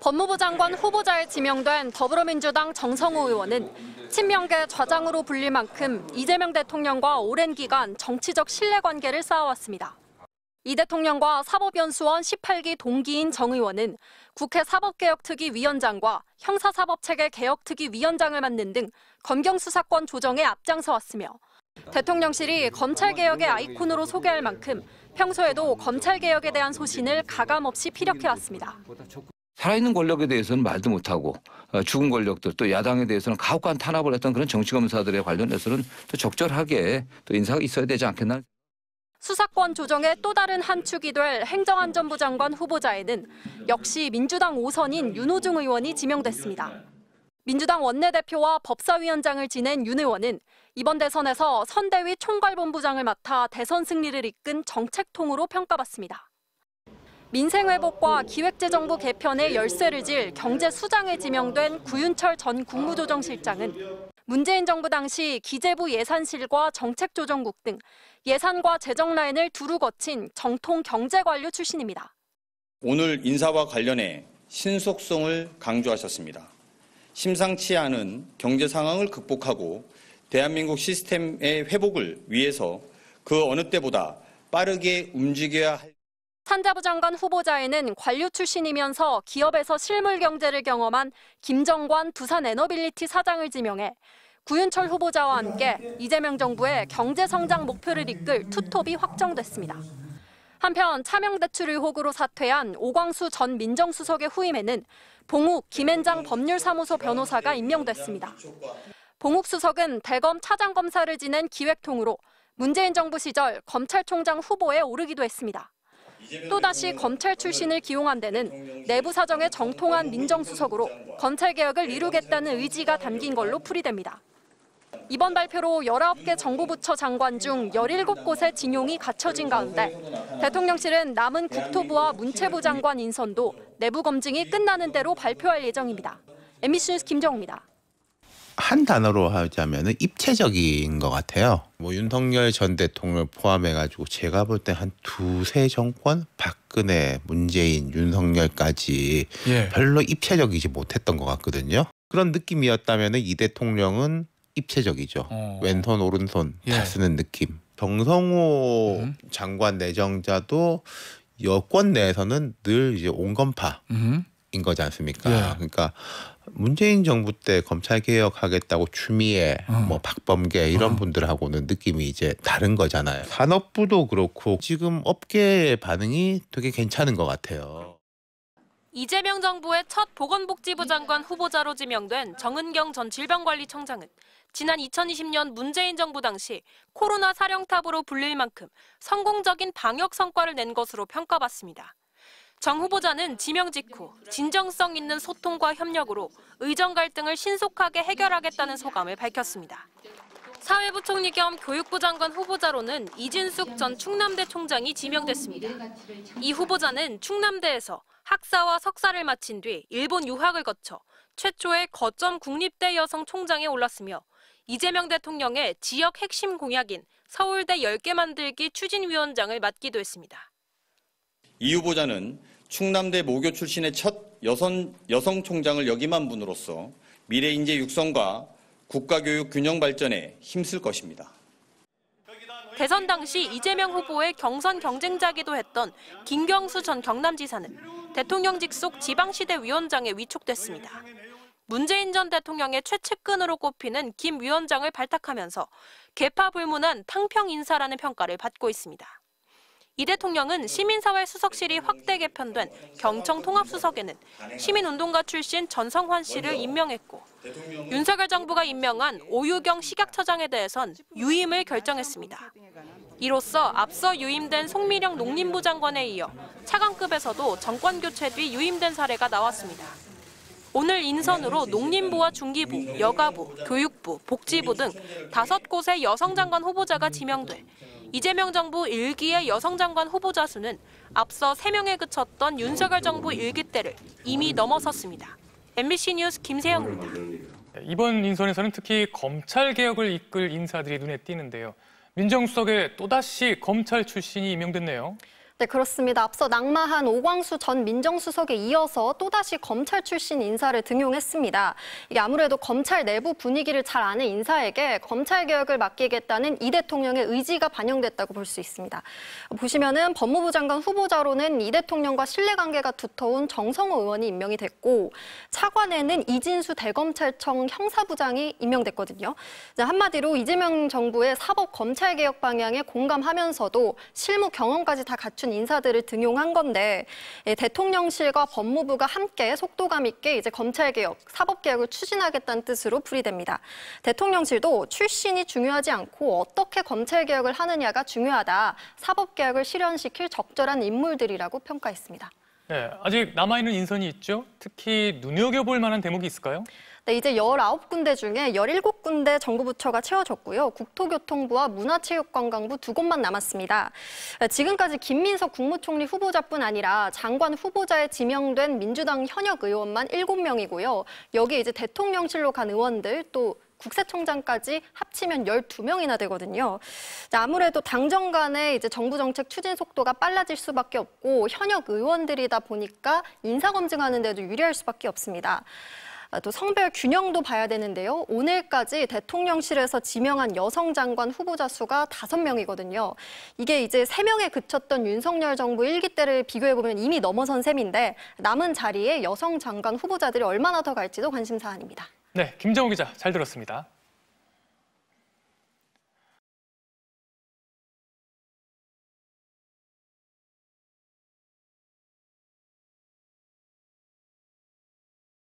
법무부 장관 후보자에 지명된 더불어민주당 정성호 의원은 친명계 좌장으로 불릴 만큼 이재명 대통령과 오랜 기간 정치적 신뢰관계를 쌓아왔습니다. 이 대통령과 사법연수원 18기 동기인 정 의원은 국회 사법개혁특위위원장과 형사사법체계 개혁특위위원장을 맡는 등 검경수사권 조정에 앞장서 왔으며 대통령실이 검찰개혁의 아이콘으로 소개할 만큼 평소에도 검찰개혁에 대한 소신을 가감없이 피력해왔습니다. 살아있는 권력에 대해서는 말도 못하고 죽은 권력들 또 야당에 대해서는 가혹한 탄압을 했던 그런 정치검사들에 관련해서는 또 적절하게 또 인사가 있어야 되지 않겠나. 수사권 조정의 또 다른 한 축이 될 행정안전부 장관 후보자에는 역시 민주당 5선인 윤호중 의원이 지명됐습니다. 민주당 원내대표와 법사위원장을 지낸 윤 의원은 이번 대선에서 선대위 총괄본부장을 맡아 대선 승리를 이끈 정책통으로 평가받습니다. 민생회복과 기획재정부 개편에 열쇠를 질 경제수장에 지명된 구윤철 전 국무조정실장은 문재인 정부 당시 기재부 예산실과 정책조정국 등 예산과 재정 라인을 두루 거친 정통 경제관료 출신입니다. 오늘 인사와 관련해 신속성을 강조하셨습니다. 심상치 않은 경제 상황을 극복하고 대한민국 시스템의 회복을 위해서 그 어느 때보다 빠르게 움직여야 할. 산자부 장관 후보자에는 관료 출신이면서 기업에서 실물 경제를 경험한 김정관 두산에너빌리티 사장을 지명해 구윤철 후보자와 함께 이재명 정부의 경제 성장 목표를 이끌 투톱이 확정됐습니다. 한편 차명 대출 의혹으로 사퇴한 오광수 전 민정수석의 후임에는 봉욱 김앤장 법률사무소 변호사가 임명됐습니다. 봉욱 수석은 대검 차장검사를 지낸 기획통으로 문재인 정부 시절 검찰총장 후보에 오르기도 했습니다. 또다시 검찰 출신을 기용한 데는 내부 사정에 정통한 민정수석으로 검찰개혁을 이루겠다는 의지가 담긴 걸로 풀이됩니다. 이번 발표로 19개 정부부처 장관 중 17곳의 진용이 갖춰진 가운데 대통령실은 남은 국토부와 문체부 장관 인선도 내부 검증이 끝나는 대로 발표할 예정입니다. MBC 뉴스 김정우입니다. 한 단어로 하자면 입체적인 것 같아요. 윤석열 전 대통령을 포함해가지고 제가 볼 때 한 두세 정권 박근혜, 문재인, 윤석열까지 별로 입체적이지 못했던 것 같거든요. 그런 느낌이었다면 이 대통령은 입체적이죠. 왼손 오른손 다 쓰는 느낌. 정성호 장관 내정자도 여권 내에서는 늘 이제 온건파인 거지 않습니까? 그러니까 문재인 정부 때 검찰 개혁하겠다고 추미애, 박범계 이런 분들하고는 느낌이 이제 다른 거잖아요. 산업부도 그렇고 지금 업계의 반응이 되게 괜찮은 것 같아요. 이재명 정부의 첫 보건복지부 장관 후보자로 지명된 정은경 전 질병관리청장은 지난 2020년 문재인 정부 당시 코로나 사령탑으로 불릴 만큼 성공적인 방역 성과를 낸 것으로 평가받습니다. 정 후보자는 지명 직후 진정성 있는 소통과 협력으로 의정 갈등을 신속하게 해결하겠다는 소감을 밝혔습니다. 사회부총리 겸 교육부 장관 후보자로는 이진숙 전 충남대 총장이 지명됐습니다. 이 후보자는 충남대에서 학사와 석사를 마친 뒤 일본 유학을 거쳐 최초의 거점 국립대 여성 총장에 올랐으며 이재명 대통령의 지역 핵심 공약인 서울대 10개 만들기 추진위원장을 맡기도 했습니다. 이 후보자는 충남대 모교 출신의 첫 여성 총장을 역임한 분으로서 미래 인재 육성과 국가교육 균형 발전에 힘쓸 것입니다. 대선 당시 이재명 후보의 경선 경쟁자기도 했던 김경수 전 경남지사는 대통령 직속 지방시대 위원장에 위촉됐습니다. 문재인 전 대통령의 최측근으로 꼽히는 김 위원장을 발탁하면서 계파 불문한 탕평 인사라는 평가를 받고 있습니다. 이 대통령은 시민사회 수석실이 확대 개편된 경청통합수석에는 시민운동가 출신 전성환 씨를 임명했고 윤석열 정부가 임명한 오유경 식약처장에 대해선 유임을 결정했습니다. 이로써 앞서 유임된 송미령 농림부 장관에 이어 차관급에서도 정권 교체 뒤 유임된 사례가 나왔습니다. 오늘 인선으로 농림부와 중기부, 여가부, 교육부, 복지부 등 5곳의 여성장관 후보자가 지명돼 이재명 정부 1기의 여성장관 후보자 수는 앞서 3명에 그쳤던 윤석열 정부 1기 때를 이미 넘어섰습니다. MBC 뉴스 김세영입니다. 이번 인선에서는 특히 검찰 개혁을 이끌 인사들이 눈에 띄는데요. 민정수석에 또다시 검찰 출신이 임명됐네요. 네, 그렇습니다. 앞서 낙마한 오광수 전 민정수석에 이어서 또다시 검찰 출신 인사를 등용했습니다. 이게 아무래도 검찰 내부 분위기를 잘 아는 인사에게 검찰개혁을 맡기겠다는 이 대통령의 의지가 반영됐다고 볼 수 있습니다. 보시면은 법무부 장관 후보자로는 이 대통령과 신뢰관계가 두터운 정성호 의원이 임명이 됐고 차관에는 이진수 대검찰청 형사부장이 임명됐거든요. 한마디로 이재명 정부의 사법 검찰개혁 방향에 공감하면서도 실무 경험까지 다 갖춘 인사들을 등용한 건데 대통령실과 법무부가 함께 속도감 있게 이제 검찰개혁, 사법개혁을 추진하겠다는 뜻으로 풀이됩니다. 대통령실도 출신이 중요하지 않고 어떻게 검찰개혁을 하느냐가 중요하다. 사법개혁을 실현시킬 적절한 인물들이라고 평가했습니다. 네, 아직 남아있는 인선이 있죠. 특히 눈여겨볼 만한 대목이 있을까요? 네, 이제 19군데 중에 17군데 정부 부처가 채워졌고요. 국토교통부와 문화체육관광부 2곳만 남았습니다. 지금까지 김민석 국무총리 후보자뿐 아니라 장관 후보자에 지명된 민주당 현역 의원만 7명이고요. 여기 이제 대통령실로 간 의원들 또 국세청장까지 합치면 12명이나 되거든요. 아무래도 당정 간의 이제 정부 정책 추진 속도가 빨라질 수밖에 없고 현역 의원들이다 보니까 인사검증하는 데도 유리할 수밖에 없습니다. 또 성별 균형도 봐야 되는데요. 오늘까지 대통령실에서 지명한 여성 장관 후보자 수가 5명이거든요. 이게 이제 3명에 그쳤던 윤석열 정부 1기 때를 비교해보면 이미 넘어선 셈인데 남은 자리에 여성 장관 후보자들이 얼마나 더 갈지도 관심 사안입니다. 네, 김정우 기자 잘 들었습니다.